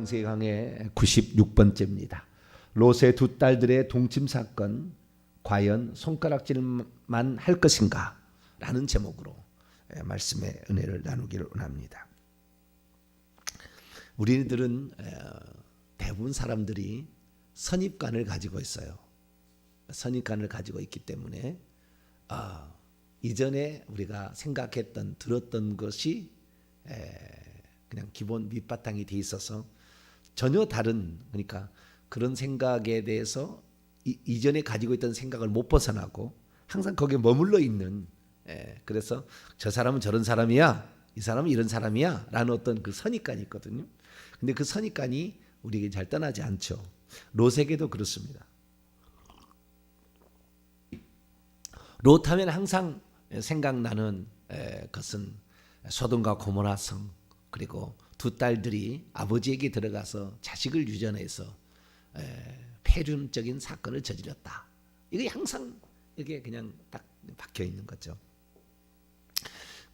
창세기 강의 96번째입니다. 롯의 두 딸들의 동침 사건, 과연 손가락질만 할 것인가? 라는 제목으로 말씀의 은혜를 나누기를 원합니다. 우리들은 대부분 사람들이 선입관을 가지고 있어요. 선입관을 가지고 있기 때문에 이전에 우리가 생각했던 들었던 것이 그냥 기본 밑바탕이 돼 있어서 전혀 다른, 그러니까 그런 생각에 대해서 이전에 가지고 있던 생각을 못 벗어나고 항상 거기에 머물러 있는, 그래서 저 사람은 저런 사람이야, 이 사람은 이런 사람이야 라는 어떤 그 선입관이 있거든요. 근데 그 선입관이 우리에게 잘 떠나지 않죠. 롯에게도 그렇습니다. 롯 하면 항상 생각나는 것은 소돔과 고모라 성, 그리고 두 딸들이 아버지에게 들어가서 자식을 유전해서 폐륜적인 사건을 저질렀다. 이게 항상 이게 그냥 딱 박혀 있는 거죠.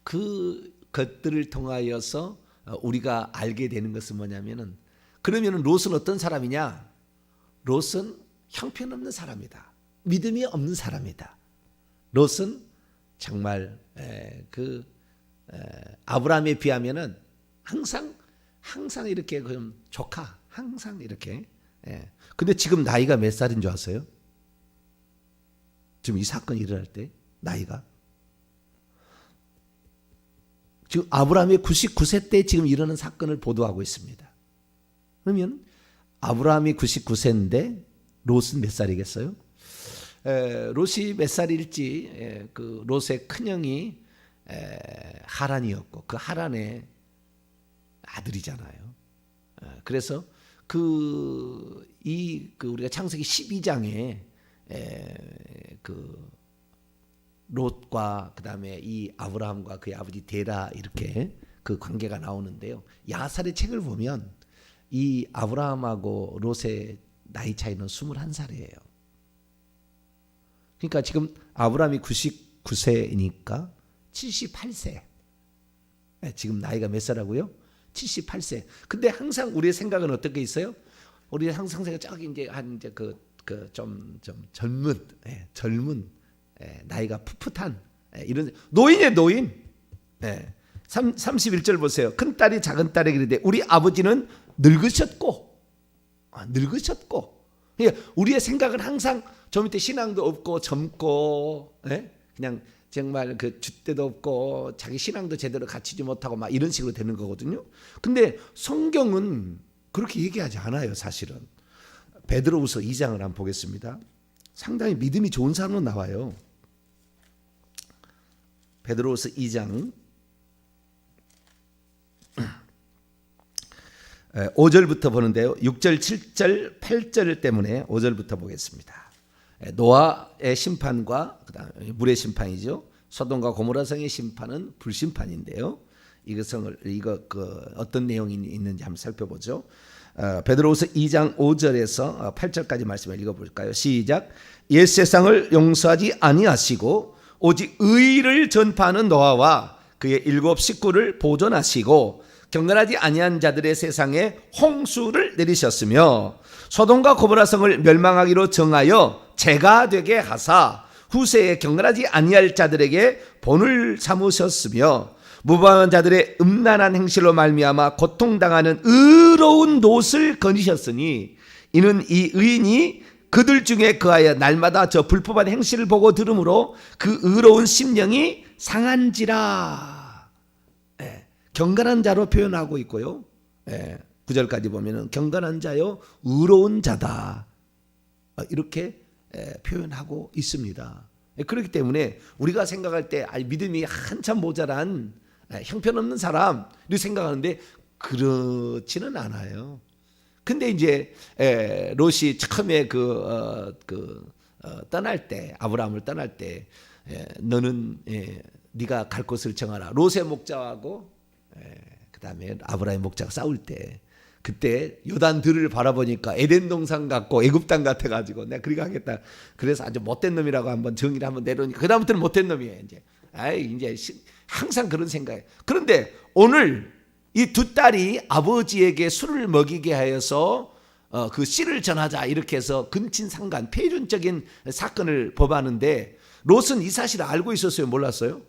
그 것들을 통하여서 우리가 알게 되는 것은 뭐냐면은, 그러면은 롯은 어떤 사람이냐? 롯은 형편없는 사람이다. 믿음이 없는 사람이다. 롯은 정말 아브라함에 비하면은 항상 이렇게 그럼 조카, 항상 이렇게. 근데 지금 나이가 몇 살인 줄 아세요? 지금 이 사건이 일어날 때 나이가 지금 아브라함의 99세 때 지금 일어나는 사건을 보도하고 있습니다. 그러면 아브라함이 99세인데 롯은 몇 살이겠어요? 롯이 몇 살일지, 그 롯의 큰형이 하란이었고 그 하란의 아들이잖아요. 그래서 우리가 창세기 12장에 그 롯과 그 다음에 이 아브라함과 그의 아버지 데라 이렇게 그 관계가 나오는데요. 야살의 책을 보면 이 아브라함하고 롯의 나이 차이는 21살이에요. 그러니까 지금 아브라함이 99세이니까 78세. 지금 나이가 몇 살하고요? 78세. 근데 항상 우리의 생각은 어떻게 있어요? 우리 항상 생각 저기 이제 한 이제 좀 젊은 나이가 풋풋한 이런 노인이에요, 노인. 31절 보세요. 큰 딸이 작은 딸에게 이르되 우리 아버지는 늙으셨고. 그러니까 우리의 생각은 항상 저 밑에 신앙도 없고 젊고, 그냥 정말 그 줏대도 없고 자기 신앙도 제대로 갖추지 못하고 막 이런 식으로 되는 거거든요. 근데 성경은 그렇게 얘기하지 않아요, 사실은. 베드로후서 2장을 한번 보겠습니다. 상당히 믿음이 좋은 사람은 나와요. 베드로후서 2장 5절부터 보는데요. 6절, 7절, 8절 때문에 5절부터 보겠습니다. 노아의 심판과 그다음에 물의 심판이죠. 소돔과 고모라 성의 심판은 불심판인데요. 이거 어떤 내용이 있는지 한번 살펴보죠. 베드로후서 2장 5절에서 8절까지 말씀을 읽어볼까요? 시작. 옛 세상을 용서하지 아니하시고 오직 의를 전파하는 노아와 그의 7 식구를 보존하시고 경건하지 아니한 자들의 세상에 홍수를 내리셨으며 소돔과 고모라 성을 멸망하기로 정하여 재가 되게 하사 후세에 경건하지 아니할 자들에게 본을 삼으셨으며 무방한 자들의 음란한 행실로 말미암아 고통당하는 의로운 롯을 거니셨으니 이는 이 의인이 그들 중에 거하여 날마다 저 불법한 행실을 보고 들으므로 그 의로운 심령이 상한지라. 경건한 자로 표현하고 있고요. 9절까지 보면은 경건한 자요 의로운 자다, 이렇게 표현하고 있습니다. 그렇기 때문에 우리가 생각할 때 믿음이 한참 모자란 형편없는 사람 이렇게 생각하는데 그렇지는 않아요. 근데 이제 롯이 처음에 떠날 때, 아브라함을 떠날 때 너는 네가 갈 곳을 정하라. 롯의 목자하고 그 다음에 아브라함의 목자가 싸울 때, 그때 요단들을 바라보니까 에덴 동산 같고 애굽 땅 같아가지고 내가 그렇게 하겠다. 그래서 아주 못된 놈이라고 한번 정의를 한번 내려오니까 그 다음부터는 못된 놈이에요. 이제 항상 그런 생각이에요. 그런데 오늘 이 두 딸이 아버지에게 술을 먹이게 하여서 그 씨를 전하자 이렇게 해서 근친상간 폐륜적인 사건을 범하는데 롯은 이 사실을 알고 있었어요? 몰랐어요?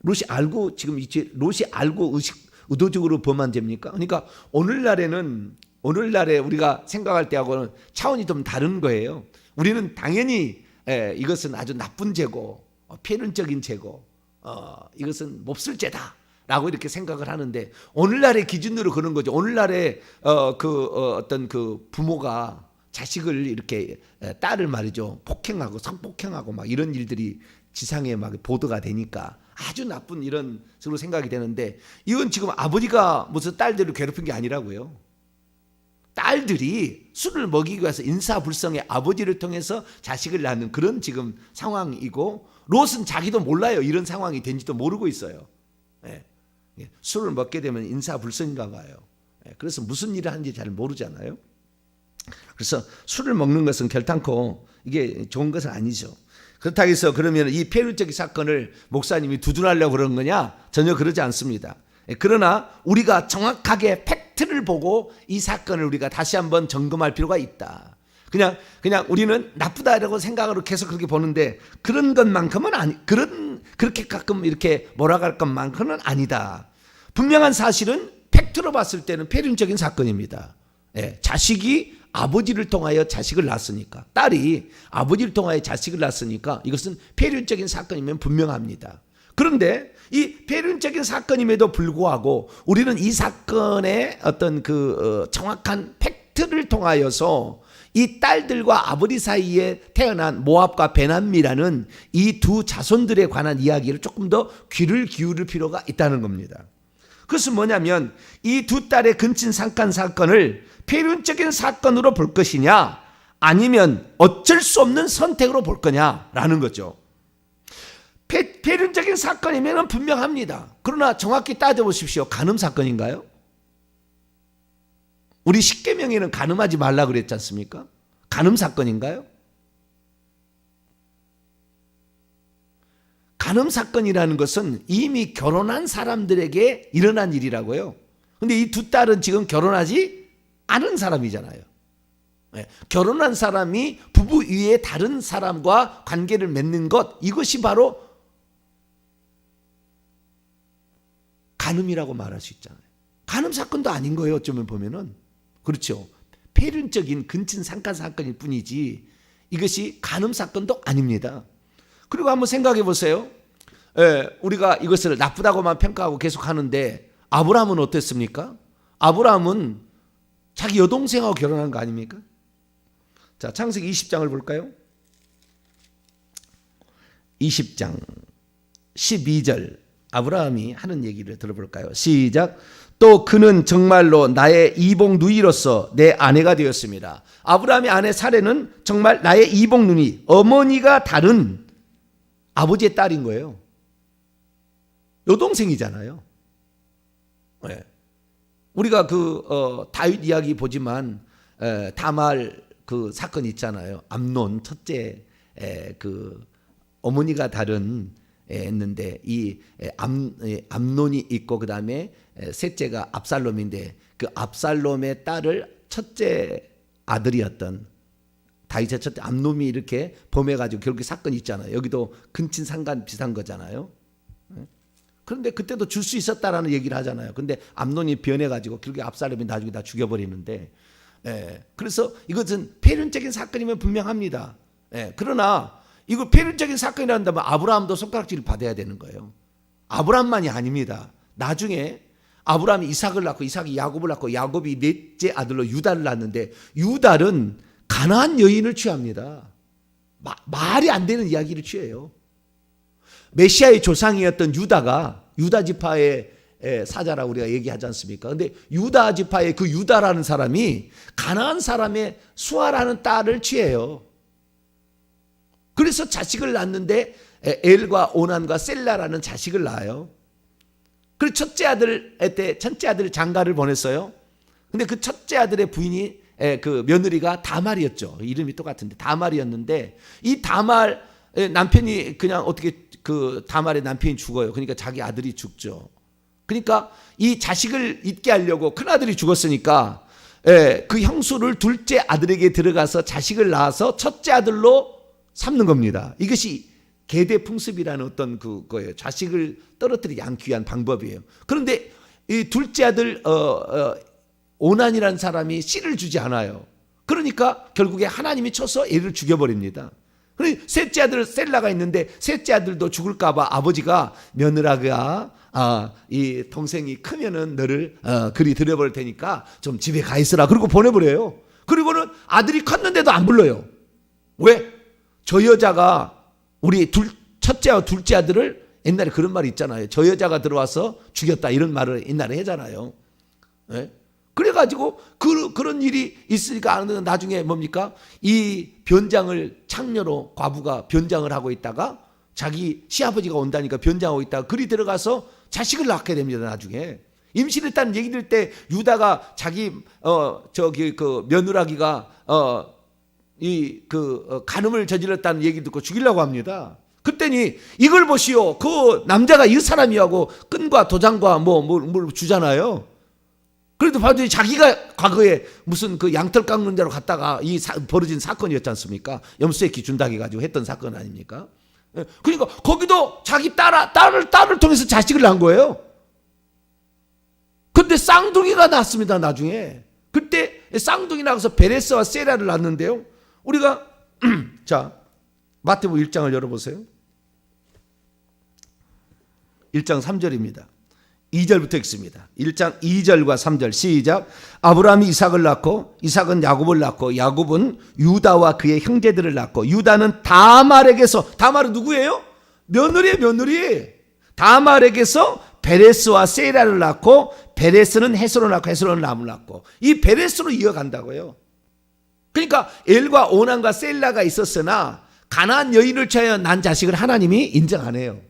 롯이 알고 지금 이제 롯이 알고 의도적으로 범한 죄입니까? 그러니까 오늘날에 우리가 생각할 때하고는 차원이 좀 다른 거예요. 우리는 당연히 이것은 아주 나쁜 죄고 폐륜적인 죄고 이것은 몹쓸 죄다라고 이렇게 생각을 하는데 오늘날의 기준으로 그런 거죠. 오늘날의 어떤 그 부모가 자식을 이렇게 딸을 말이죠 폭행하고 성폭행하고 막 이런 일들이 지상에 막 보도가 되니까 아주 나쁜 이런 식으로 생각이 되는데 이건 지금 아버지가 무슨 딸들을 괴롭힌 게 아니라고요. 딸들이 술을 먹이기 위해서 인사불성의 아버지를 통해서 자식을 낳는 그런 지금 상황이고 롯은 자기도 몰라요. 이런 상황이 된지도 모르고 있어요. 술을 먹게 되면 인사불성인가 봐요. 그래서 무슨 일을 하는지 잘 모르잖아요. 그래서 술을 먹는 것은 결단코 이게 좋은 것은 아니죠. 그렇다고 해서 그러면 이 폐륜적인 사건을 목사님이 두둔하려고 그런 거냐? 전혀 그러지 않습니다. 그러나 우리가 정확하게 팩트를 보고 이 사건을 우리가 다시 한번 점검할 필요가 있다. 그냥 우리는 나쁘다라고 생각으로 계속 그렇게 보는데 그런 것만큼은 그렇게 가끔 이렇게 몰아갈 것만큼은 아니다. 분명한 사실은 팩트로 봤을 때는 폐륜적인 사건입니다. 자식이 아버지를 통하여 자식을 낳았으니까, 딸이 아버지를 통하여 자식을 낳았으니까 이것은 폐륜적인 사건이면 분명합니다. 그런데 이 폐륜적인 사건임에도 불구하고 우리는 이 사건의 어떤 정확한 팩트를 통하여서 이 딸들과 아버지 사이에 태어난 모압과 베남미라는 이 두 자손들에 관한 이야기를 조금 더 귀를 기울일 필요가 있다는 겁니다. 그것은 뭐냐면 이 두 딸의 근친상간 사건을 폐륜적인 사건으로 볼 것이냐 아니면 어쩔 수 없는 선택으로 볼 거냐라는 거죠. 폐륜적인 사건이면 분명합니다. 그러나 정확히 따져보십시오. 간음 사건인가요? 우리 십계명에는 간음하지 말라 그랬지 않습니까? 간음 사건인가요? 간음 사건이라는 것은 이미 결혼한 사람들에게 일어난 일이라고요. 근데 이 두 딸은 지금 결혼하지 않은 사람이잖아요. 결혼한 사람이 부부 위에 다른 사람과 관계를 맺는 것, 이것이 바로 간음이라고 말할 수 있잖아요. 간음 사건도 아닌 거예요. 어쩌면 보면은. 그렇죠. 폐륜적인 근친상간 사건일 뿐이지 이것이 간음 사건도 아닙니다. 그리고 한번 생각해 보세요. 우리가 이것을 나쁘다고만 평가하고 계속 하는데 아브라함은 어땠습니까? 아브라함은 자기 여동생하고 결혼한 거 아닙니까? 자, 창세기 20장을 볼까요? 20장 12절 아브라함이 하는 얘기를 들어볼까요? 시작. 또 그는 정말로 나의 이복 누이로서 내 아내가 되었습니다. 아브라함의 아내 사레는 정말 나의 이복 누이, 어머니가 다른 아버지의 딸인 거예요. 여동생이잖아요. 네. 우리가 다윗 이야기 보지만 다말 그 사건 있잖아요. 암논 첫째 어머니가 다른 했는데 이 암논이 있고 그 다음에 셋째가 압살롬인데 그 압살롬의 딸을 첫째 아들이었던 다윗의 첫째 암논이 이렇게 범해가지고 결국에 사건이 있잖아요. 여기도 근친상간 비슷한 거잖아요. 그런데 그때도 줄 수 있었다라는 얘기를 하잖아요. 근데 암논이 변해가지고 결국에 압살롬이 나중에 다 죽여버리는데, 그래서 이것은 폐륜적인 사건이면 분명합니다. 그러나 이거 폐륜적인 사건이라 한다면 아브라함도 손가락질을 받아야 되는 거예요. 아브라함만이 아닙니다. 나중에 아브라함이 이삭을 낳고 이삭이 야곱을 낳고 야곱이 넷째 아들로 유다를 낳는데 유다는 가나안 여인을 취합니다. 말이 안 되는 이야기를 취해요. 메시아의 조상이었던 유다가 유다 지파의 사자라고 우리가 얘기하지 않습니까? 근데 유다 지파의 그 유다라는 사람이 가나안 사람의 수아라는 딸을 취해요. 그래서 자식을 낳는데 엘과 오난과 셀라라는 자식을 낳아요. 그리고 첫째 아들 장가를 보냈어요. 근데 그 첫째 아들의 부인이 그 며느리가 다말이었죠. 이름이 똑같은데 다말이었는데 이 다말 남편이 그냥 어떻게 그 다말의 남편이 죽어요. 그러니까 자기 아들이 죽죠. 그러니까 이 자식을 잊게 하려고 큰 아들이 죽었으니까 그 형수를 둘째 아들에게 들어가서 자식을 낳아서 첫째 아들로 삼는 겁니다. 이것이 계대 풍습이라는 어떤 그거예요. 자식을 떨어뜨리지 않기 위한 방법이에요. 그런데 이 둘째 아들 오난이라는 사람이 씨를 주지 않아요. 그러니까 결국에 하나님이 쳐서 얘를 죽여버립니다. 그리고 셋째 아들 셀라가 있는데 셋째 아들도 죽을까봐 아버지가 며느라가 이 동생이 크면은 너를 그리 들여버릴 테니까 좀 집에 가 있으라. 그리고 보내버려요. 그리고는 아들이 컸는데도 안 불러요. 왜? 저 여자가 우리 첫째와 둘째 아들을 옛날에 그런 말이 있잖아요. 저 여자가 들어와서 죽였다 이런 말을 옛날에 하잖아요. 네? 그래가지고 그런 일이 있으니까 나중에 뭡니까? 이 변장을 창녀로 과부가 변장을 하고 있다가 자기 시아버지가 온다니까 변장하고 있다가 그리 들어가서 자식을 낳게 됩니다. 나중에 임신했다는 얘기 들 때 유다가 자기 그 며느라기가 간음을 저질렀다는 얘기 듣고 죽이려고 합니다. 그랬더니 이걸 보시오. 그 남자가 이 사람이하고 끈과 도장과 뭘 주잖아요. 그래도 봐도 자기가 과거에 무슨 그 양털 깎는 데로 갔다가 벌어진 사건이었지 않습니까? 염소새끼 준다고 해가지고 했던 사건 아닙니까? 그러니까 거기도 자기 딸을 통해서 자식을 낳은 거예요. 근데 쌍둥이가 낳았습니다. 나중에. 그때 쌍둥이 낳아서 베레스와 세라를 낳았는데요. 우리가 자 마태복음 1장을 열어보세요. 1장 3절입니다. 2절부터 읽습니다. 1장 2절과 3절 시작. 아브라함이 이삭을 낳고 이삭은 야곱을 낳고 야곱은 유다와 그의 형제들을 낳고 유다는 다말에게서 다말은 누구예요? 며느리의 며느리. 다말에게서 베레스와 세라를 낳고 베레스는 헤스론을 낳고 헤스론은 람을 낳고 이 베레스로 이어간다고요. 그러니까 엘과 오난과 셀라가 있었으나 가나안 여인을 취하여 난 자식을 하나님이 인정 안 해요.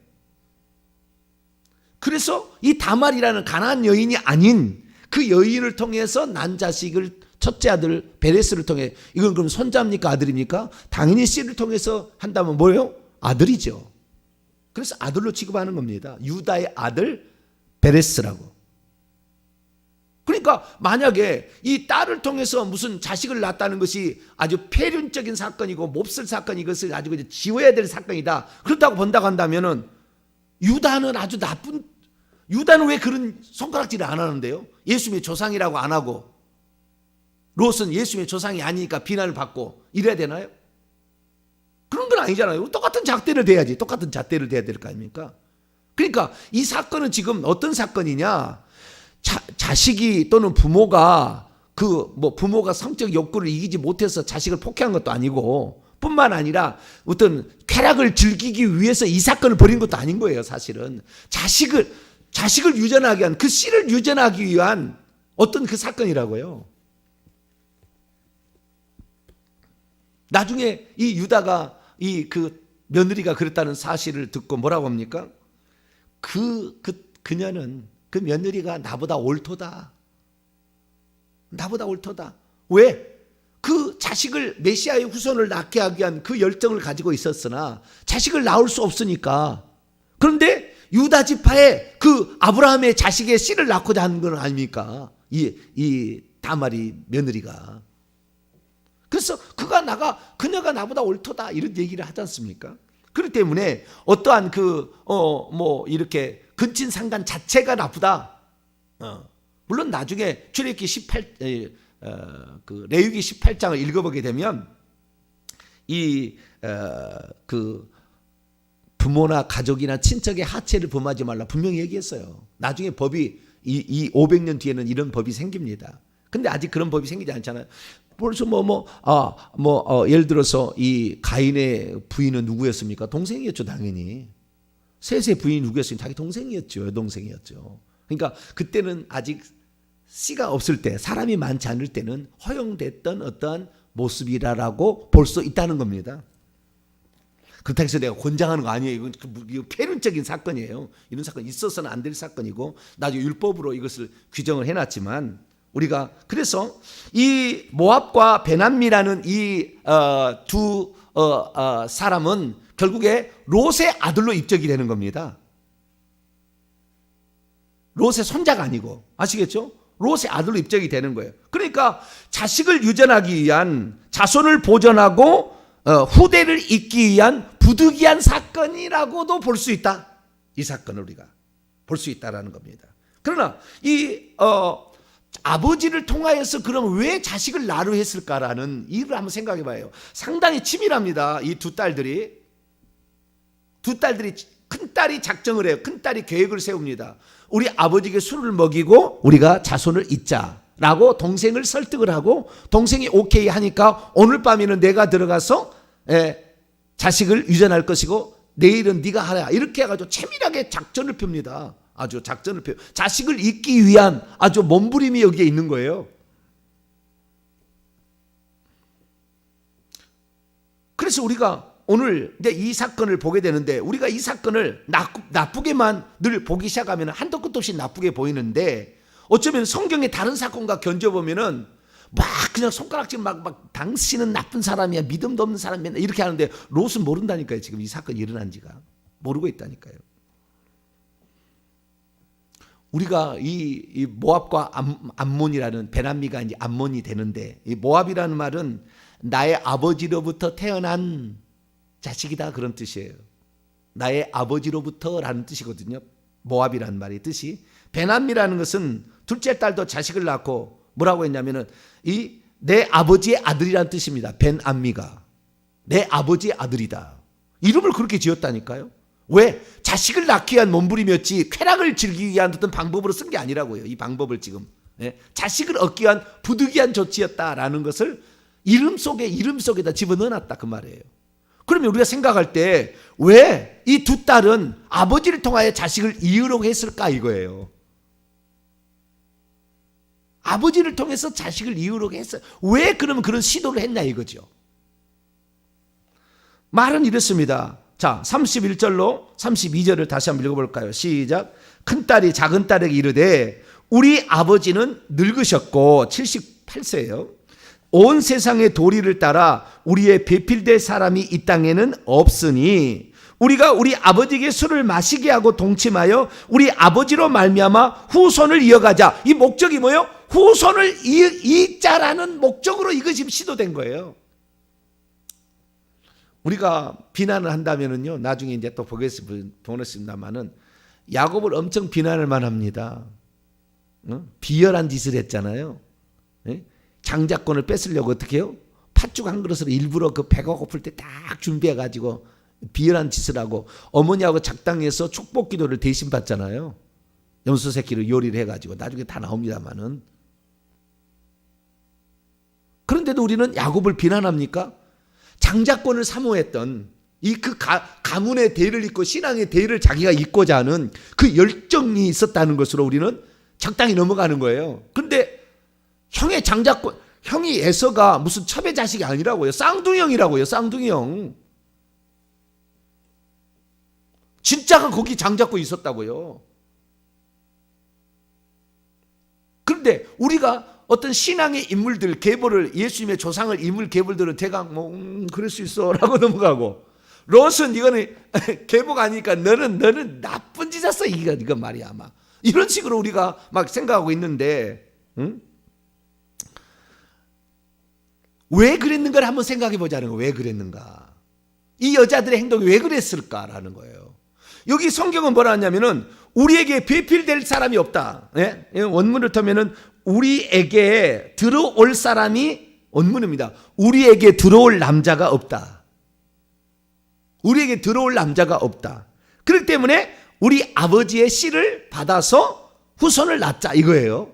그래서 이 다말이라는 가나안 여인이 아닌 그 여인을 통해서 난 자식을 첫째 아들 베레스를 통해 이건 그럼 손자입니까 아들입니까? 당연히 씨를 통해서 한다면 뭐예요? 아들이죠. 그래서 아들로 취급하는 겁니다. 유다의 아들 베레스라고. 그러니까 만약에 이 딸을 통해서 무슨 자식을 낳았다는 것이 아주 폐륜적인 사건이고 몹쓸 사건 이것을 아주 그냥 지워야 될 사건이다. 그렇다고 본다고 한다면은 유다는 아주 나쁜 유다는 왜 그런 손가락질을 안 하는데요? 예수님의 조상이라고 안 하고 롯은 예수님의 조상이 아니니까 비난을 받고 이래야 되나요? 그런 건 아니잖아요. 똑같은 잣대를 대야지. 똑같은 잣대를 대야 될 거 아닙니까? 그러니까 이 사건은 지금 어떤 사건이냐? 자식이 또는 부모가 부모가 성적 욕구를 이기지 못해서 자식을 폭행한 것도 아니고 뿐만 아니라 어떤 쾌락을 즐기기 위해서 이 사건을 벌인 것도 아닌 거예요. 사실은 자식을 유전하기 위한 그 씨를 유전하기 위한 어떤 그 사건이라고요. 나중에 이 유다가 그 며느리가 그랬다는 사실을 듣고 뭐라고 합니까? 그녀는 그 며느리가 나보다 옳도다. 나보다 옳도다. 왜? 그 자식을 메시아의 후손을 낳게 하기 위한 그 열정을 가지고 있었으나 자식을 낳을 수 없으니까. 그런데 유다 지파에 그 아브라함의 자식의 씨를 낳고자 하는 건 아닙니까? 이 다말이 며느리가. 그래서 그녀가 나보다 옳도다 이런 얘기를 하지 않습니까? 그렇기 때문에 어떠한 이렇게 근친 상간 자체가 나쁘다. 물론 나중에 출애굽기 레위기 18장을 읽어보게 되면 부모나 가족이나 친척의 하체를 범하지 말라 분명히 얘기했어요. 나중에 법이 이 500년 뒤에는 이런 법이 생깁니다. 근데 아직 그런 법이 생기지 않잖아요. 벌써 예를 들어서 이 가인의 부인은 누구였습니까? 동생이었죠, 당연히. 셋의 부인이 누구였습니까? 자기 동생이었죠, 여동생이었죠. 그러니까 그때는 아직 씨가 없을 때, 사람이 많지 않을 때는 허용됐던 어떠한 모습이라고 볼 수 있다는 겁니다. 그렇다고 해서 내가 권장하는 거 아니에요. 이건 폐륜적인 사건이에요. 이런 사건 있어서는 안 될 사건이고 나중에 율법으로 이것을 규정을 해놨지만 우리가 그래서 이 모압과 베남미라는 이 두 사람은 결국에 롯의 아들로 입적이 되는 겁니다. 롯의 손자가 아니고, 아시겠죠? 롯의 아들로 입적이 되는 거예요. 그러니까 자식을 유전하기 위한, 자손을 보존하고 후대를 잇기 위한 부득이한 사건이라고도 볼 수 있다. 이 사건을 우리가 볼 수 있다라는 겁니다. 그러나 이 아버지를 통하여서 그럼 왜 자식을 나로 했을까라는 이유를 한번 생각해 봐요. 상당히 치밀합니다. 이 두 딸들이 큰딸이 작정을 해요. 큰딸이 계획을 세웁니다. 우리 아버지에게 술을 먹이고 우리가 자손을 잇자라고 동생을 설득을 하고, 동생이 오케이 하니까 오늘 밤에는 내가 들어가서 자식을 유전할 것이고 내일은 네가 하라, 이렇게 해가지고 치밀하게 작전을 펴니다. 아주 작전을 펴요. 자식을 잇기 위한 아주 몸부림이 여기에 있는 거예요. 그래서 우리가 오늘 이제 이 사건을 보게 되는데, 우리가 이 사건을 나쁘게만 늘 보기 시작하면 한도 끝도 없이 나쁘게 보이는데, 어쩌면 성경의 다른 사건과 견져보면은 막 그냥 손가락질 막 당신은 나쁜 사람이야, 믿음도 없는 사람이야, 이렇게 하는데 롯은 모른다니까요. 지금 이 사건이 일어난 지가 모르고 있다니까요. 우리가 이 모압과 암몬이라는, 베남미가 이제 암몬이 되는데, 이 모압이라는 말은 나의 아버지로부터 태어난 자식이다, 그런 뜻이에요. 나의 아버지로부터라는 뜻이거든요. 모압이라는 말의 뜻이. 베남미라는 것은 둘째 딸도 자식을 낳고 뭐라고 했냐면은 이 내 아버지의 아들이라는 뜻입니다. 벤암미가 내 아버지의 아들이다. 이름을 그렇게 지었다니까요. 왜? 자식을 낳기 위한 몸부림이었지 쾌락을 즐기기 위한 어떤 방법으로 쓴 게 아니라고요. 이 방법을 지금 자식을 얻기 위한 부득이한 조치였다라는 것을 이름 속에다 집어넣어놨다, 그 말이에요. 그러면 우리가 생각할 때 왜 이 두 딸은 아버지를 통하여 자식을 이으려고 했을까, 이거예요. 아버지를 통해서 자식을 이으려고 했어요. 왜 그러면 그런 시도를 했나, 이거죠. 말은 이렇습니다. 자, 31절로 32절을 다시 한번 읽어볼까요? 시작. 큰딸이 작은딸에게 이르되 우리 아버지는 늙으셨고 78세예요. 온 세상의 도리를 따라 우리의 배필될 사람이 이 땅에는 없으니 우리가 우리 아버지에게 술을 마시게 하고 동침하여 우리 아버지로 말미암아 후손을 이어가자. 이 목적이 뭐예요? 후손을 잇자라는 목적으로 이거 지금 시도된 거예요. 우리가 비난을 한다면은요, 나중에 이제 또 보겠습니다만은 야곱을 엄청 비난할 만합니다. 비열한 짓을 했잖아요. 장자권을 뺏으려고 어떻게 해요? 팥죽 한 그릇으로 일부러 그 배가 고플 때 딱 준비해가지고 비열한 짓을 하고 어머니하고 작당해서 축복 기도를 대신 받잖아요. 염소 새끼를 요리를 해가지고 나중에 다 나옵니다만은. 그런데도 우리는 야곱을 비난합니까? 장자권을 사모했던 이 그 가문의 대를 잇고 신앙의 대를 자기가 잇고자 하는 그 열정이 있었다는 것으로 우리는 적당히 넘어가는 거예요. 그런데 형의 장자권, 형이 에서가 무슨 첩의 자식이 아니라고요. 쌍둥이형이라고요. 쌍둥이형. 진짜가 거기 장자권이 있었다고요. 그런데 우리가 어떤 신앙의 인물들, 계보를, 예수님의 조상을 인물 계보들은 대강 그럴 수 있어 라고 넘어가고, 롯은 이거는 계보가 아니니까 너는 나쁜 짓 했어, 이건 말이야 아마. 이런 식으로 우리가 막 생각하고 있는데, 왜 그랬는가를 한번 생각해 보자는 거예요. 왜 그랬는가? 이 여자들의 행동이 왜 그랬을까라는 거예요. 여기 성경은 뭐라 하냐면은 우리에게 배필될 사람이 없다. 원문을 타면은 우리에게 들어올 사람이, 원문입니다. 우리에게 들어올 남자가 없다. 우리에게 들어올 남자가 없다. 그렇기 때문에 우리 아버지의 씨를 받아서 후손을 낳자, 이거예요.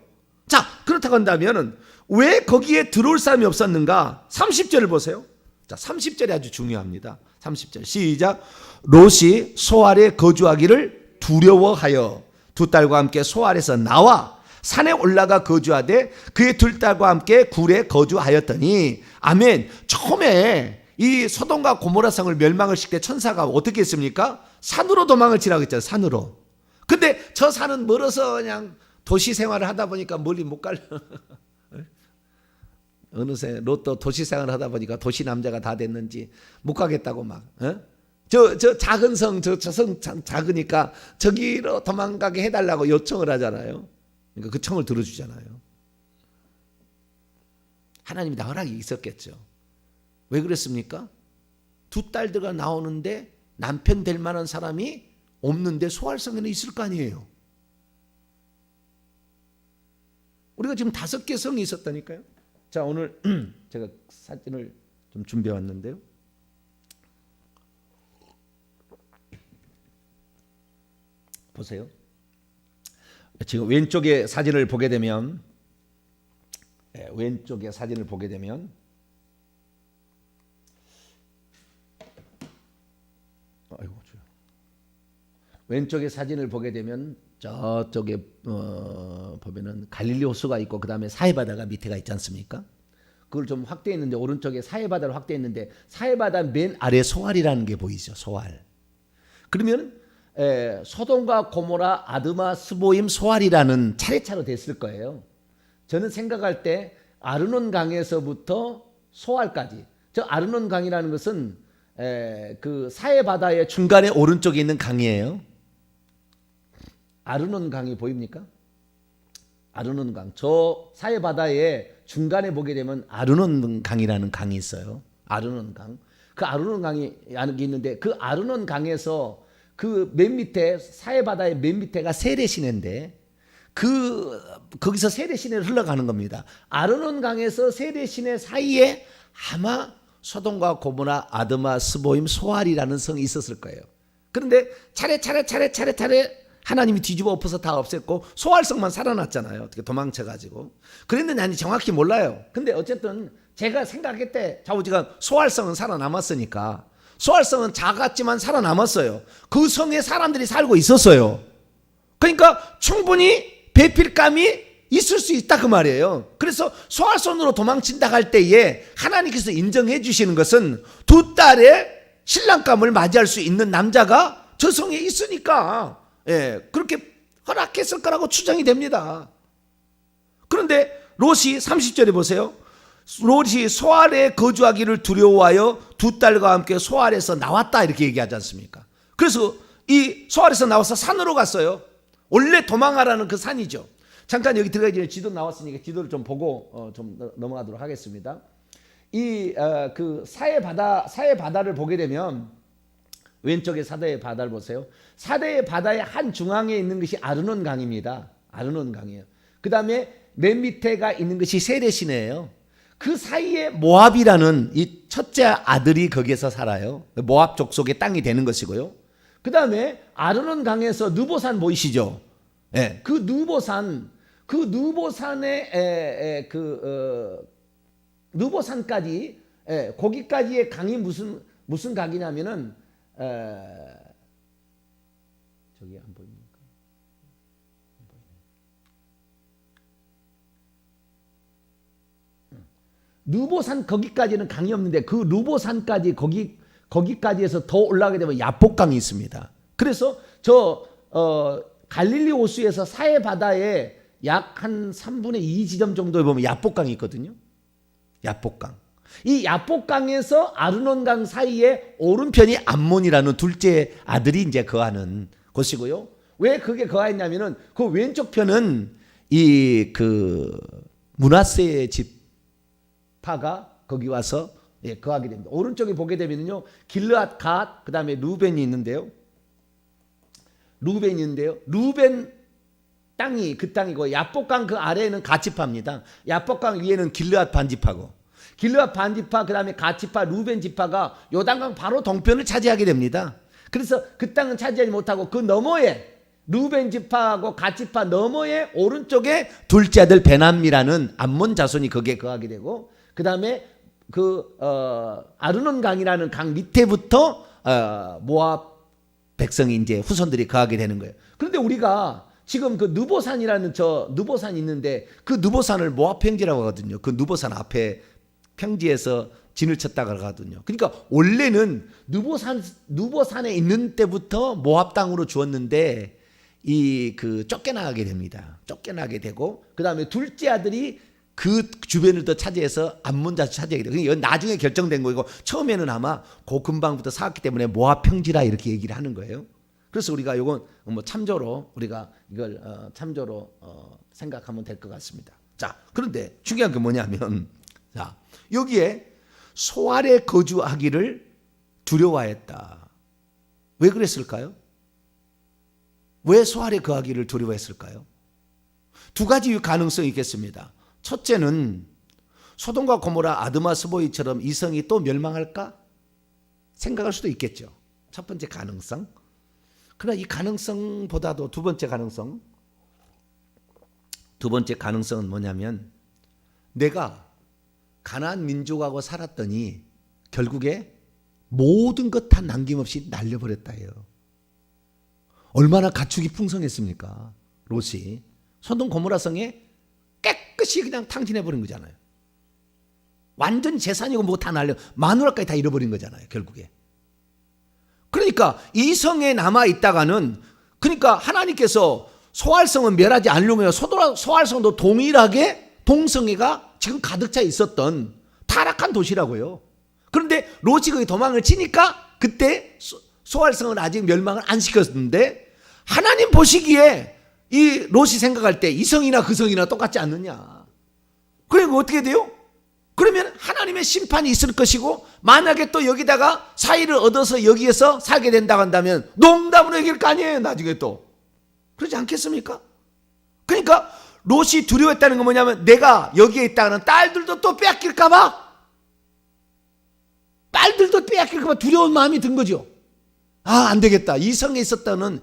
자, 그렇다고 한다면은 왜 거기에 들어올 사람이 없었는가? 30절을 보세요. 자, 30절이 아주 중요합니다. 30절 시작. 롯이 소알에 거주하기를 두려워하여 두 딸과 함께 소알에서 나와 산에 올라가 거주하되 그의 둘 딸과 함께 굴에 거주하였더니, 아멘. 처음에 이 소돔과 고모라 성을 멸망을 시킬 때 천사가 어떻게 했습니까? 산으로 도망을 치라고 했잖아요. 산으로. 근데 저 산은 멀어서 그냥 도시 생활을 하다 보니까 멀리 못 갈. 어느새 롯도 도시 생활을 하다 보니까 도시 남자가 다 됐는지 못 가겠다고 막 저 작은 성, 저 성 작으니까 저기로 도망가게 해달라고 요청을 하잖아요. 그러니까 그 청을 들어주잖아요. 하나님이 다 허락이 있었겠죠. 왜 그랬습니까? 두 딸들가 나오는데 남편 될 만한 사람이 없는데 소알성에는 있을 거 아니에요. 우리가 지금 5개 성이 있었다니까요. 자, 오늘 제가 사진을 좀 준비해 왔는데요. 보세요. 지금 왼쪽에 사진을 보게 되면 왼쪽에 사진을 보게 되면 저쪽에 보면은 갈릴리 호수가 있고 그 다음에 사해바다가 밑에가 있지 않습니까? 그걸 좀 확대했는데 오른쪽에 사해바다를 확대했는데 사해바다 맨 아래 소알이라는 게 보이죠. 소알. 그러면 소돔과 고모라, 아드마, 스보임, 소알이라는 차례차례 됐을 거예요. 저는 생각할 때 아르논 강에서부터 소알까지. 저 아르논 강이라는 것은 그 사해바다의 중간에 오른쪽에 있는 강이에요. 아르논 강이 보입니까? 아르논 강. 저 사해바다의 중간에 보게 되면 아르논 강이라는 강이 있어요. 아르논 강. 그 아르논 강이 있는데 그 아르논 강에서 그 맨 밑에 사해바다의 맨 밑에가 세례 시내인데 거기서 세례 시내를 흘러가는 겁니다. 아르논 강에서 세례 시내 사이에 아마 소돔과 고모라, 아드마, 스보임, 소알이라는 성이 있었을 거예요. 그런데 차례 하나님이 뒤집어 엎어서 다 없앴고 소알성만 살아났잖아요. 어떻게 도망쳐가지고. 그랬는데 아니 정확히 몰라요. 근데 어쨌든 제가 생각할 때 좌우지간 소알성은 살아남았으니까 소알성은 작았지만 살아남았어요. 그 성에 사람들이 살고 있었어요. 그러니까 충분히 배필감이 있을 수 있다 그 말이에요. 그래서 소알성으로 도망친다 할 때에 하나님께서 인정해 주시는 것은 두 딸의 신랑감을 맞이할 수 있는 남자가 저 성에 있으니까 그렇게 허락했을 거라고 추정이 됩니다. 그런데 롯이 30절에 보세요. 롯이 소알에 거주하기를 두려워하여 두 딸과 함께 소알에서 나왔다 이렇게 얘기하지 않습니까? 그래서 이 소알에서 나와서 산으로 갔어요. 원래 도망하라는 그 산이죠. 잠깐 여기 들어가기 전에 지도 나왔으니까 지도를 좀 보고 좀 넘어가도록 하겠습니다. 그 사해바다를 보게 되면 왼쪽에 사대의 바다를 보세요. 사대의 바다의 한 중앙에 있는 것이 아르논 강입니다. 아르논 강이에요. 그 다음에 맨 밑에가 있는 것이 세레시네예요. 그 사이에 모압이라는 이 첫째 아들이 거기에서 살아요. 모압 족속의 땅이 되는 것이고요. 그 다음에 아르논 강에서 느보산 보이시죠? 그 느보산의 느보산까지 거기까지의 강이 무슨 강이냐면은 저기 안 보입니까? 느보산 거기까지는 강이 없는데 그 느보산까지 거기까지 해서 더 올라가게 되면 야복강이 있습니다. 그래서 갈릴리 호수에서 사해 바다에 약 한 3분의 2 지점 정도에 보면 야복강이 있거든요. 야복강. 이 야복강에서 아르논강 사이에 오른편이 암몬이라는 둘째 아들이 이제 거하는 곳이고요. 왜 그게 거하였냐면은 그 왼쪽 편은 그 므낫세의 지파가 거기 와서 거하게 됩니다. 오른쪽에 보게 되면요, 길르앗, 갓, 그 다음에 루벤이 있는데요. 루벤 땅이 그 땅이고 야복강 그 아래에는 갓지파입니다. 야복강 위에는 길르앗 반지파고 길르앗 반지파 그 다음에 갓지파 루벤 지파가 요단강 바로 동편을 차지하게 됩니다. 그래서 그 땅은 차지하지 못하고 그 너머에 루벤 지파하고 갓지파 너머에 오른쪽에 둘째 아들 베남이라는 암몬 자손이 거기에 거하게 되고 그 다음에 아르논 강이라는 강 밑에부터 모압 백성이 이제 후손들이 거하게 되는 거예요. 그런데 우리가 지금 그 느보산이라는 느보산이 있는데 그 느보산을 모압 평지라고 하거든요. 그 느보산 앞에 평지에서 진을 쳤다고 하거든요. 그러니까 원래는 느보산에 있는 때부터 모압 땅으로 주었는데 쫓겨나게 됩니다. 쫓겨나게 되고 그 다음에 둘째 아들이 그 주변을 더 차지해서 암몬자수 차지하게 돼요. 이건 나중에 결정된 거고 처음에는 아마 그 근방부터 쌓았기 때문에 모압평지라 이렇게 얘기를 하는 거예요. 그래서 우리가 이건 뭐 참조로 우리가 이걸 참조로 생각하면 될 것 같습니다. 자, 그런데 중요한 게 뭐냐면 자, 여기에 소알에 거주하기를 두려워했다. 왜 그랬을까요? 왜 소알에 거하기를 두려워했을까요? 두 가지 가능성이 있겠습니다. 첫째는 소돔과 고모라, 아드마, 스보이처럼 이성이 또 멸망할까 생각할 수도 있겠죠. 첫 번째 가능성. 그러나 이 가능성보다도 두 번째 가능성은 뭐냐면 내가 가나안 민족하고 살았더니 결국에 모든 것 다 남김없이 날려버렸다 해요. 얼마나 가축이 풍성했습니까? 롯이 소돔 고모라 성에 깨끗이 그냥 탕진해버린 거잖아요. 완전 재산이고 뭐 다 날려 마누라까지 다 잃어버린 거잖아요. 결국에. 그러니까 이 성에 남아있다가는 그러니까 하나님께서 소알성은 멸하지 않으려면 소알성도 동일하게 동성애가 지금 가득 차 있었던 타락한 도시라고요. 그런데 롯이 거기 도망을 치니까 그때 소알성은 아직 멸망을 안 시켰는데 하나님 보시기에 이 롯이 생각할 때 이 성이나 그 성이나 똑같지 않느냐. 그러니까 어떻게 돼요? 그러면 하나님의 심판이 있을 것이고 만약에 또 여기다가 사의를 얻어서 여기에서 살게 된다고 한다면 농담으로 얘기할 거 아니에요. 나중에 또. 그러지 않겠습니까? 그러니까 롯이 두려워했다는 건 뭐냐면 내가 여기에 있다가는 딸들도 또 빼앗길까 봐. 딸들도 빼앗길까 봐 두려운 마음이 든 거죠. 아, 안 되겠다. 이 성에 있어서는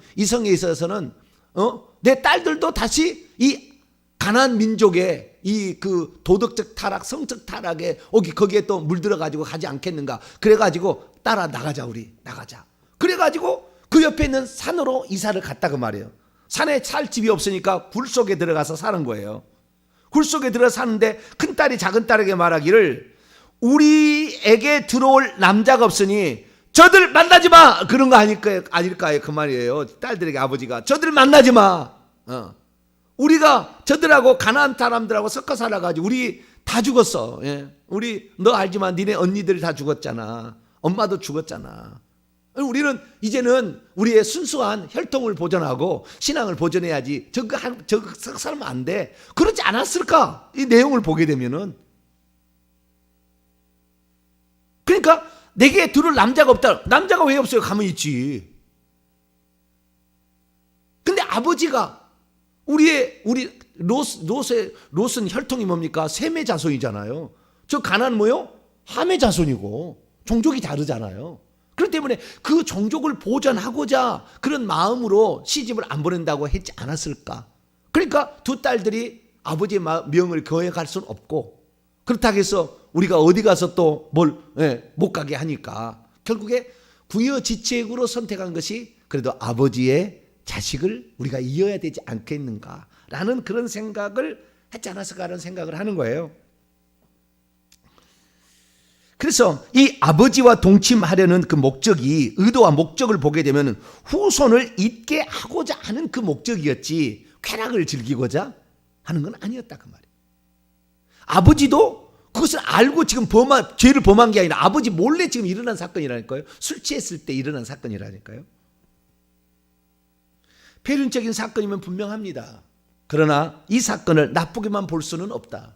내 딸들도 다시 이 가나안 민족의 이 그 도덕적 타락, 성적 타락에 거기에 또 물들어 가지고 가지 않겠는가. 그래 가지고 따라 나가자. 우리 나가자. 그래 가지고 그 옆에 있는 산으로 이사를 갔다 그 말이에요. 산에 살 집이 없으니까 굴 속에 들어가서 사는 거예요. 굴 속에 들어 사는데 큰 딸이 작은 딸에게 말하기를 우리에게 들어올 남자가 없으니 저들 만나지 마. 그런 거 아닐까요? 그 말이에요. 딸들에게 아버지가 저들 만나지 마. 우리가 저들하고 가나안 사람들하고 섞어 살아가지고 우리 다 죽었어. 예. 우리 너 알지만 니네 언니들 다 죽었잖아. 엄마도 죽었잖아. 우리는 이제는 우리의 순수한 혈통을 보존하고 신앙을 보존해야지. 저거 사람 안 돼. 그러지 않았을까? 이 내용을 보게 되면은. 그러니까 내게 들을 남자가 없다. 남자가 왜 없어요? 가만히 있지. 근데 아버지가 우리 롯은 혈통이 뭡니까? 셈의 자손이잖아요. 저 가나안 뭐요? 함의 자손이고 종족이 다르잖아요. 그렇기 때문에 그 종족을 보존하고자 그런 마음으로 시집을 안 보낸다고 했지 않았을까? 그러니까 두 딸들이 아버지의 명을 거역할 수는 없고 그렇다고 해서 우리가 어디 가서 또 못 가게 하니까 결국에 부여지책으로 선택한 것이 그래도 아버지의 자식을 우리가 이어야 되지 않겠는가라는 그런 생각을 했지 않았을까라는 생각을 하는 거예요. 그래서 이 아버지와 동침하려는 그 목적이 의도와 목적을 보게 되면 후손을 잊게 하고자 하는 그 목적이었지 쾌락을 즐기고자 하는 건 아니었다 그 말이에요. 아버지도 그것을 알고 지금 죄를 범한 게 아니라 아버지 몰래 지금 일어난 사건이라니까요. 술 취했을 때 일어난 사건이라니까요. 폐륜적인 사건이면 분명합니다. 그러나 이 사건을 나쁘게만 볼 수는 없다.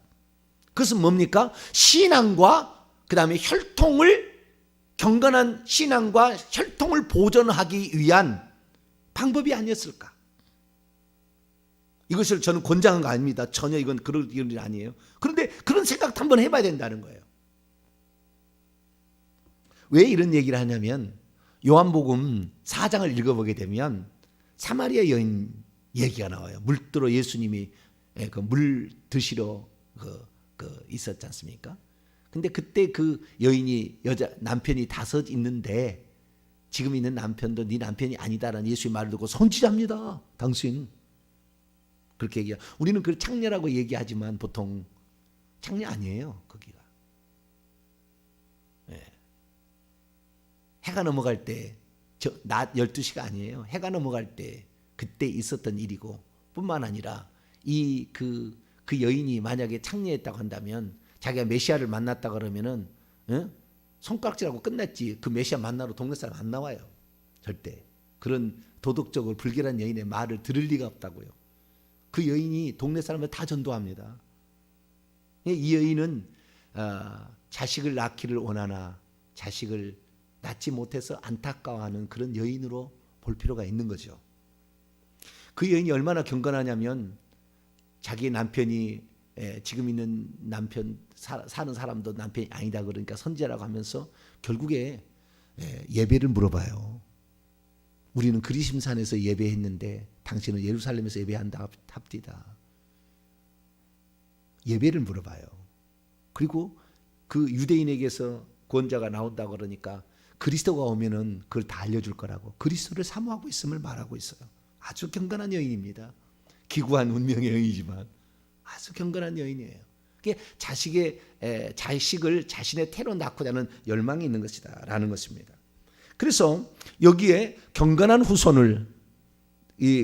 그것은 뭡니까? 신앙과 그 다음에 경건한 신앙과 혈통을 보존하기 위한 방법이 아니었을까? 이것을 저는 권장한 거 아닙니다. 전혀 이건 그럴 일이 아니에요. 그런데 그런 생각도 한번 해봐야 된다는 거예요. 왜 이런 얘기를 하냐면 요한복음 4장을 읽어보게 되면 사마리아 여인 얘기가 나와요. 물들어 예수님이 그 물 드시러 있었지 않습니까? 근데 그때 그 여인이 남편이 5 있는데 지금 있는 남편도 네 남편이 아니다라는 예수의 말을 듣고 선지자입니다. 당신. 그렇게 얘기해요. 우리는 그걸 창녀라고 얘기하지만 보통 창녀 아니에요. 거기가. 네. 해가 넘어갈 때 낮 12시가 아니에요. 해가 넘어갈 때 그때 있었던 일이고 뿐만 아니라 그 여인이 만약에 창녀했다고 한다면 자기가 메시아를 만났다 그러면은 손가락질하고 끝났지. 그 메시아 만나러 동네 사람 안 나와요. 절대. 그런 도덕적으로 불결한 여인의 말을 들을 리가 없다고요. 그 여인이 동네 사람을 다 전도합니다. 이 여인은 자식을 낳기를 원하나 자식을 낳지 못해서 안타까워하는 그런 여인으로 볼 필요가 있는 거죠. 그 여인이 얼마나 경건하냐면 자기 남편이 지금 있는 남편 사는 사람도 남편이 아니다 그러니까 선지자라고 하면서 결국에 예배를 물어봐요. 우리는 그리심산에서 예배했는데 당신은 예루살렘에서 예배한다 합디다. 예배를 물어봐요. 그리고 그 유대인에게서 구원자가 나온다 그러니까 그리스도가 오면은 그걸 다 알려줄 거라고 그리스도를 사모하고 있음을 말하고 있어요. 아주 경건한 여인입니다. 기구한 운명의 여인이지만 아주 경건한 여인이에요. 그게 자식을 자신의 태로 낳고자 하는 열망이 있는 것이다라는 것입니다. 그래서 여기에 경건한 후손을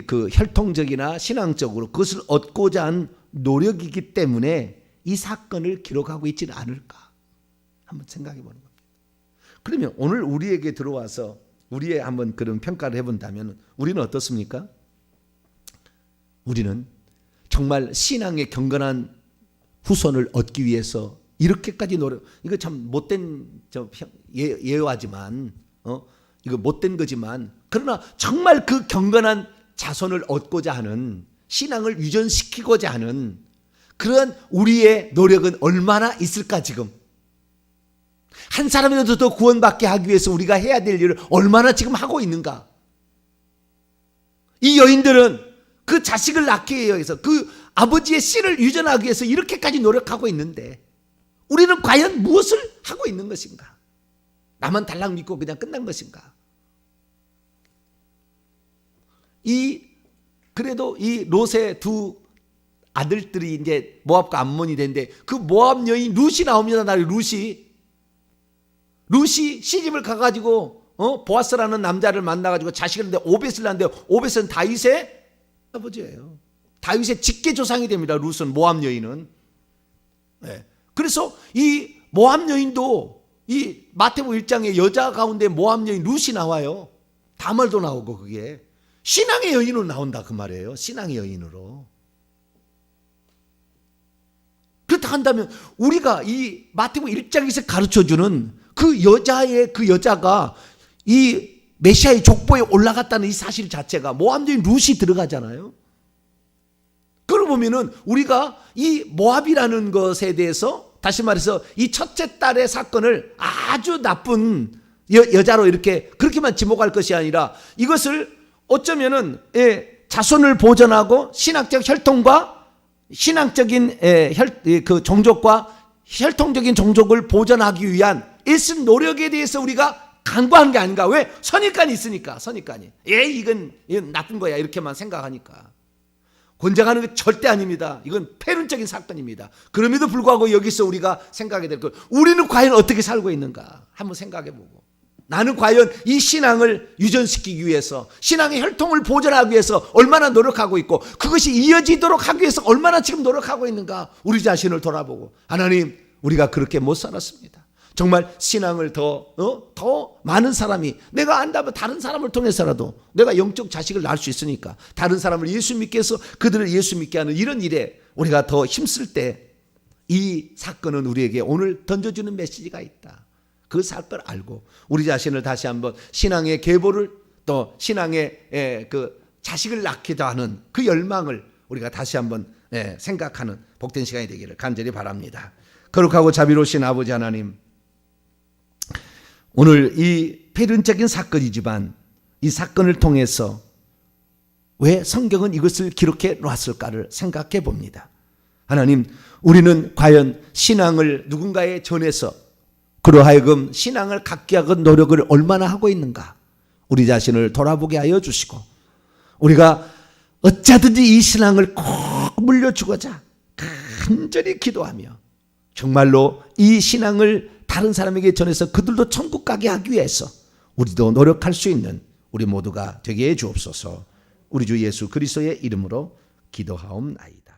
그 혈통적이나 신앙적으로 그것을 얻고자 한 노력이기 때문에 이 사건을 기록하고 있지는 않을까 한번 생각해 보는 겁니다. 그러면 오늘 우리에게 들어와서 우리의 한번 그런 평가를 해본다면 우리는 어떻습니까? 우리는 정말 신앙의 경건한 후손을 얻기 위해서 이렇게까지 노력, 이거 참 못된 예화지만 이거 못된 거지만 그러나 정말 그 경건한 자손을 얻고자 하는 신앙을 유전시키고자 하는 그런 우리의 노력은 얼마나 있을까 지금? 한 사람이라도 더 구원받게 하기 위해서 우리가 해야 될 일을 얼마나 지금 하고 있는가? 이 여인들은 그 자식을 낳기 위해서 그 아버지의 씨를 유전하기 위해서 이렇게까지 노력하고 있는데 우리는 과연 무엇을 하고 있는 것인가? 나만 달랑 믿고 그냥 끝난 것인가? 그래도 이 롯의 두 아들들이 이제 모압과 암몬이 되는데 그 모압 여인 룻이 나옵니다. 나를 룻이 시집을 가가지고 보아스라는 남자를 만나가지고 자식을 낳는데 오벳을 낳는데 오벳은 다윗의 아버지예요. 다윗의 직계 조상이 됩니다. 룻은 모압 여인은. 네. 그래서 이 모압 여인도 이 마태복음 1장의 여자 가운데 모압 여인 룻이 나와요. 다말도 나오고 그게 신앙의 여인으로 나온다 그 말이에요. 신앙의 여인으로. 그렇다 한다면 우리가 이 마태복음 1장에서 가르쳐주는 그 여자가 이 메시아의 족보에 올라갔다는 이 사실 자체가 모압 여인 룻이 들어가잖아요. 그러고 보면은 우리가 이 모압이라는 것에 대해서 다시 말해서 이 첫째 딸의 사건을 아주 나쁜 여자로 이렇게 그렇게만 지목할 것이 아니라 이것을 어쩌면은 자손을 보존하고 신학적 혈통과 신앙적인 그 종족과 혈통적인 종족을 보존하기 위한 일심 노력에 대해서 우리가 간과한 게 아닌가? 왜? 선입관이 있으니까. 선입관이. 이건 나쁜 거야 이렇게만 생각하니까. 권장하는 게 절대 아닙니다. 이건 폐륜적인 사건입니다. 그럼에도 불구하고 여기서 우리가 생각해야 될 것, 우리는 과연 어떻게 살고 있는가 한번 생각해보고, 나는 과연 이 신앙을 유전시키기 위해서 신앙의 혈통을 보존하기 위해서 얼마나 노력하고 있고 그것이 이어지도록 하기 위해서 얼마나 지금 노력하고 있는가 우리 자신을 돌아보고, 하나님 우리가 그렇게 못 살았습니다. 정말 신앙을 더 많은 사람이, 내가 안다면 다른 사람을 통해서라도 내가 영적 자식을 낳을 수 있으니까 다른 사람을 예수 믿게 해서 그들을 예수 믿게 하는 이런 일에 우리가 더 힘쓸 때 이 사건은 우리에게 오늘 던져주는 메시지가 있다. 그 사건을 알고 우리 자신을 다시 한번 신앙의 계보를, 또 신앙의 그 자식을 낳기도 하는 그 열망을 우리가 다시 한번 생각하는 복된 시간이 되기를 간절히 바랍니다. 거룩하고 자비로우신 아버지 하나님, 오늘 이 폐륜적인 사건이지만 이 사건을 통해서 왜 성경은 이것을 기록해 놨을까를 생각해 봅니다. 하나님, 우리는 과연 신앙을 누군가에 전해서 그로 하여금 신앙을 갖게 하는 노력을 얼마나 하고 있는가, 우리 자신을 돌아보게 하여 주시고, 우리가 어쩌든지 이 신앙을 꼭 물려주고자 간절히 기도하며 정말로 이 신앙을 다른 사람에게 전해서 그들도 천국 가게 하기 위해서 우리도 노력할 수 있는 우리 모두가 되게 해 주옵소서. 우리 주 예수 그리스도의 이름으로 기도하옵나이다.